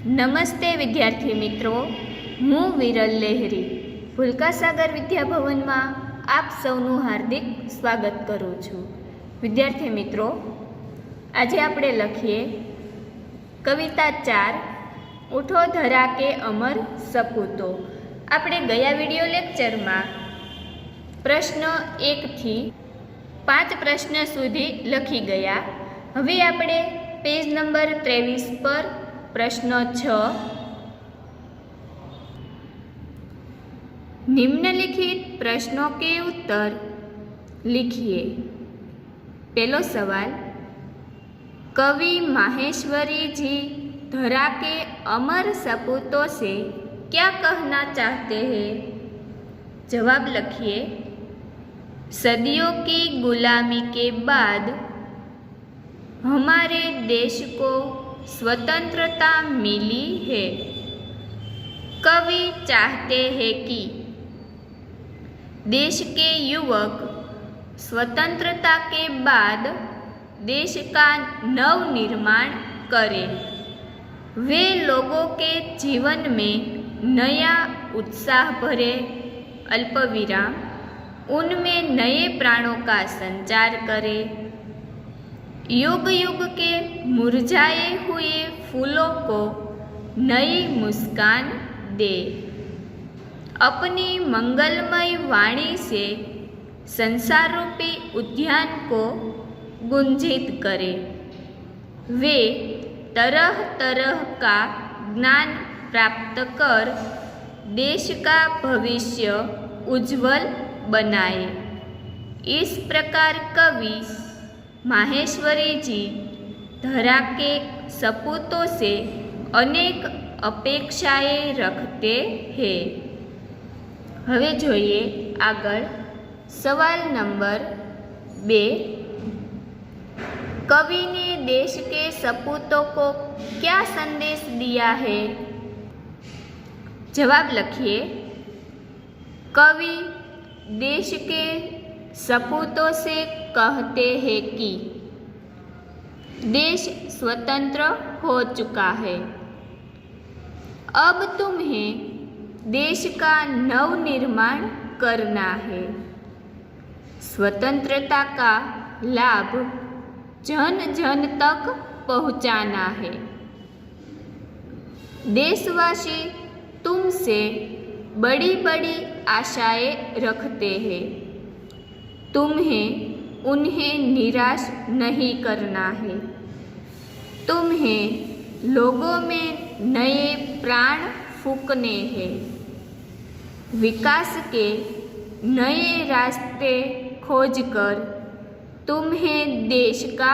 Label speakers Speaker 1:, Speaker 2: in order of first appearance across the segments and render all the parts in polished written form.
Speaker 1: નમસ્તે વિદ્યાર્થી મિત્રો, હું વિરલ લહેરી ભૂલકાસાગર વિદ્યાભવનમાં આપ સૌનું હાર્દિક સ્વાગત કરું છું। વિદ્યાર્થી મિત્રો, આજે આપણે લખીએ કવિતા 4 ઉઠો ધરા કે અમર સપૂતો। આપણે ગયા વિડિયો લેક્ચરમાં પ્રશ્ન 1 થી 5 પ્રશ્ન સુધી લખી ગયા। હવે આપણે પેજ નંબર 23 પર प्रश्न 6 निम्नलिखित प्रश्नों के उत्तर लिखिए। पहलो सवाल, कवि माहेश्वरी जी धरा के अमर सपूतों से क्या कहना चाहते हैं? जवाब लिखिए। सदियों की गुलामी के बाद हमारे देश को स्वतंत्रता मिली है। कवि चाहते हैं कि देश के युवक स्वतंत्रता के बाद देश का नव निर्माण करें। वे लोगों के जीवन में नया उत्साह भरे, अल्पविराम, उनमें नए प्राणों का संचार करें, युग युग के मुरझाए हुए फूलों को नई मुस्कान दे, अपनी मंगलमय वाणी से संसार रूपी उद्यान को गुंजित करे। वे तरह तरह का ज्ञान प्राप्त कर देश का भविष्य उज्जवल बनाए। इस प्रकार कवि माहेश्वरी जी धरा के सपूतों से अनेक अपेक्षाएं रखते हैं। हवे जोईए आगळ सवाल नंबर 2, कवि ने देश के सपूतों को क्या संदेश दिया है? जवाब लिखिए। कवि देश के सपूतों से कहते हैं कि देश स्वतंत्र हो चुका है। अब तुम्हें देश का नव निर्माण करना है। स्वतंत्रता का लाभ जन जन तक पहुंचाना है। देशवासी तुमसे बड़ी बड़ी आशाएं रखते हैं। तुम्हें उन्हें निराश नहीं करना है। तुम्हें लोगों में नए प्राण फूंकने हैं। विकास के नए रास्ते खोजकर तुम्हें देश का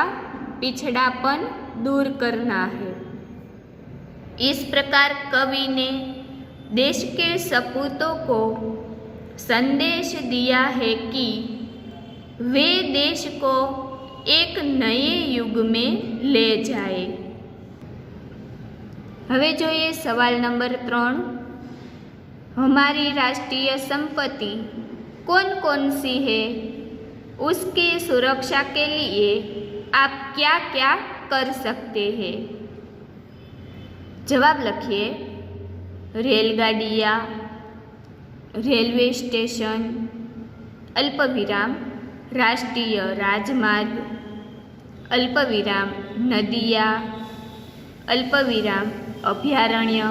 Speaker 1: पिछड़ापन दूर करना है। इस प्रकार कवि ने देश के सपूतों को संदेश दिया है कि वे देश को एक नए युग में ले जाए। हवे जोईए सवाल नंबर 3, हमारी राष्ट्रीय संपत्ति कौन कौन सी है? उसकी सुरक्षा के लिए आप क्या क्या कर सकते हैं? जवाब लिखिए। रेलगाड़ियाँ, रेलवे स्टेशन, अल्पविराम राष्ट्रीय राजमार्ग, अल्पविराम नदियाँ, अल्पविराम अभयारण्य,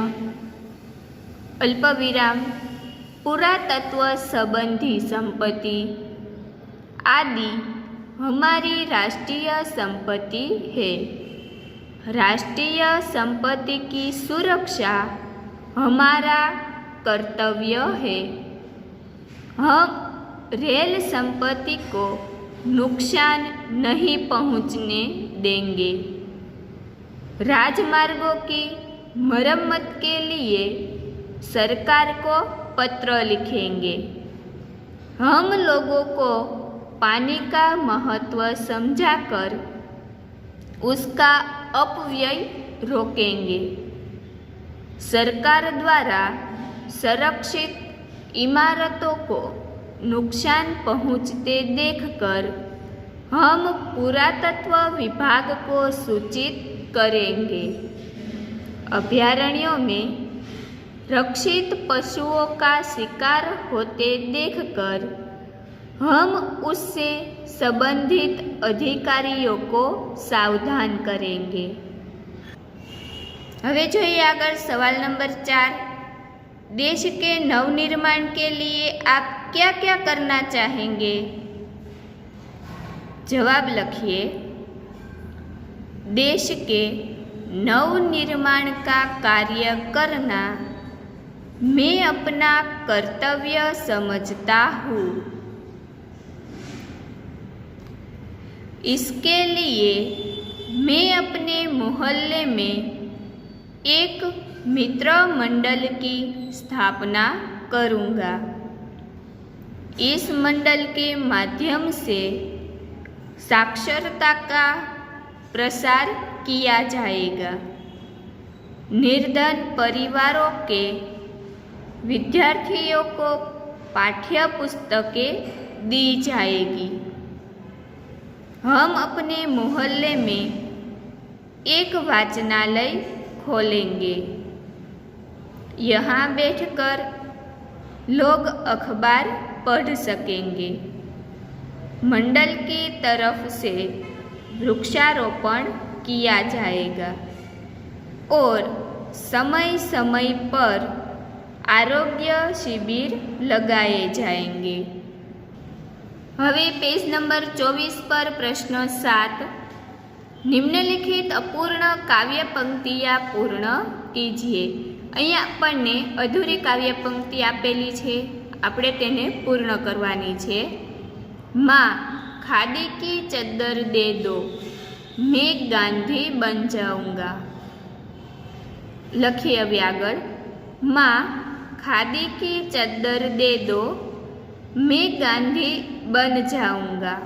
Speaker 1: अल्पविराम पुरातत्व संबंधी संपत्ति आदि हमारी राष्ट्रीय संपत्ति है। राष्ट्रीय संपत्ति की सुरक्षा हमारा कर्तव्य है। हम रेल संपत्ति को नुकसान नहीं पहुंचने देंगे। राजमार्गों की मरम्मत के लिए सरकार को पत्र लिखेंगे। हम लोगों को पानी का महत्व समझाकर उसका अपव्यय रोकेंगे। सरकार द्वारा संरक्षित इमारतों को नुकसान पहुंचते देखकर हम पुरातत्व विभाग को सूचित करेंगे। अभयारण्यों में रक्षित पशुओं का शिकार होते देखकर हम उससे संबंधित अधिकारियों को सावधान करेंगे। હવે જોઈએ આગળ सवाल नंबर 4। देश के नवनिर्माण के लिए आप क्या क्या करना चाहेंगे? जवाब लखिए। देश के नवनिर्माण का कार्य करना मैं अपना कर्तव्य समझता हूँ। इसके लिए मैं अपने मोहल्ले में एक मित्र मंडल की स्थापना करूँगा। इस मंडल के माध्यम से साक्षरता का प्रसार किया जाएगा। निर्धन परिवारों के विद्यार्थियों को पाठ्य पुस्तकें दी जाएगी। हम अपने मोहल्ले में एक वाचनालय खोलेंगे। यहाँ बैठकर लोग अखबार पढ़ सकेंगे। मंडल की तरफ से वृक्षारोपण किया जाएगा और समय समय पर आरोग्य शिविर लगाए जाएंगे। હવે पेज नंबर 24 पर प्रश्न 7। निम्नलिखित अपूर्ण काव्य पंक्तियाँ पूर्ण कीजिए। અહીંયા આપણને અધૂરી કાવ્ય પંક્તિ આપેલી છે, આપણે તેને પૂર્ણ કરવાની છે। माँ खादी की चद्दर दे दो, मैं गांधी बन जाऊंगा। लखिए अभी आगळ। माँ खादी की चद्दर दे दो, मैं गांधी बन जाऊंगा।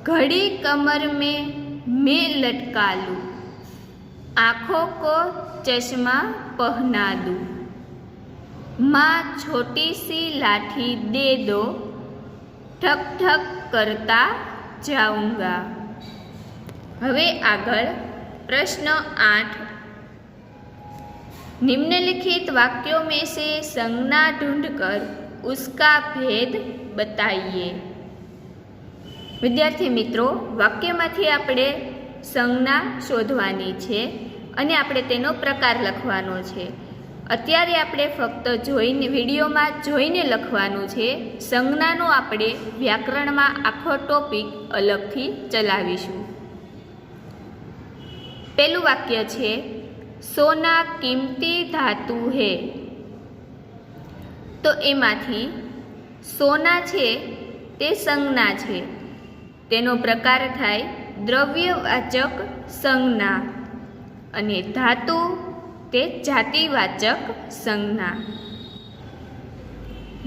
Speaker 1: घड़ी कमर में मैं लटका लूँ, आँखों को चश्मा पहना दूँ। माँ छोटी सी लाठी दे दो, ठक ठक करता जाऊंगा। हवे आगळ प्रश्न 8। निम्नलिखित वाक्यों में से संज्ञा ढूंढकर उसका भेद बताइए। विद्यार्थी मित्रों, वाक्यमांथी आपणे संज्ञा शोधवानी छे અને આપણે તેનો પ્રકાર લખવાનો છે। અત્યારે આપણે ફક્ત જોઈને વિડીયોમાં જોઈને લખવાનું છે। સંજ્ઞાનો આપણે વ્યાકરણમાં આખો ટોપિક અલગથી ચલાવીશું। પહેલું વાક્ય છે સોના કિંમતી ધાતુ હે। તો એમાંથી સોના છે તે સંજ્ઞા છે, તેનો પ્રકાર થાય દ્રવ્યવાચક સંજ્ઞા અને ધાતુ તે જાતિવાચક સંજ્ઞા।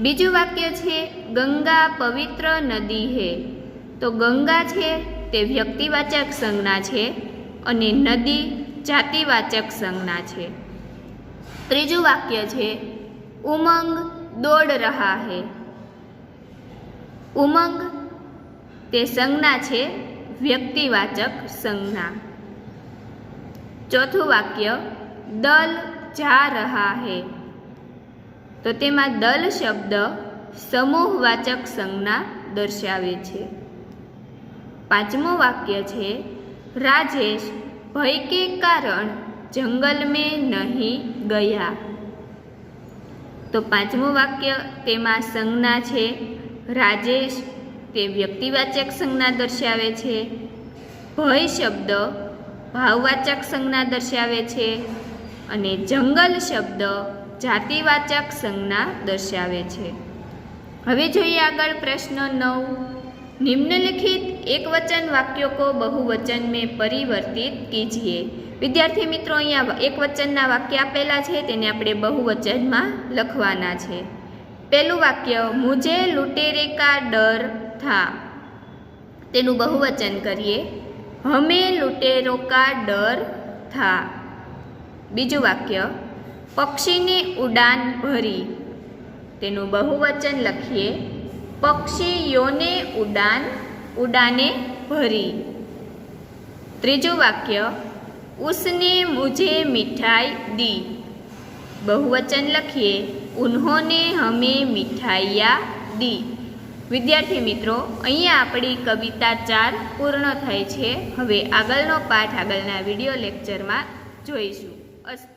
Speaker 1: બીજું વાક્ય છે ગંગા પવિત્ર નદી હે। તો ગંગા છે તે વ્યક્તિવાચક સંજ્ઞા છે અને નદી જાતિવાચક સંજ્ઞા છે। ત્રીજું વાક્ય છે ઉમંગ દોડ રહા હે। ઉમંગ તે સંજ્ઞા છે, વ્યક્તિવાચક સંજ્ઞા। ચોથું વાક્ય દલ જા રહા હે। તો તેમાં દલ શબ્દ સમૂહવાચક સંજ્ઞા દર્શાવે છે। પાંચમું વાક્ય છે राजेश भय के कारण जंगल में नहीं गया। तो पांचमું वाक्य तेमां संज्ञा छे राजेश ते व्यक्तिवाचक संज्ञा दर्शावे छे। भय शब्द भाववाचक संज्ञा दर्शावे छे अने जंगल शब्द जातिवाचक संज्ञा दर्शावे छे। हवे जोईए आगळ प्रश्न 9। निम्नलिखित एकवचन वाक्यों को बहुवचन में परिवर्तित कीजिए। विद्यार्थी मित्रों, अहींया एकवचनना वाक्य आपेला छे तेने आपणे बहुवचनमां लखवाना छे। पहेलुं वाक्य मुझे लुटेरे का डर था, तेनुं बहुवचन करीए हमें लुटेरों का डर था। बीजुं वाक्य पक्षी ने उड़ान भरी, तेनुं बहुवचन लखीए पक्षीओं ने उड़ाने भरी। त्रीजुं वाक्य उसने मुझे मिठाई दी। बहुवचन लखीए उन्होंने हमें मिठाइयाँ दी। विद्यार्थी मित्रों, अहींया आपणी कविता 4 पूर्ण थाय छे। हवे आगळनो पाठ आगळना विडियो लेक्चर में जोईशुं। अस्तु।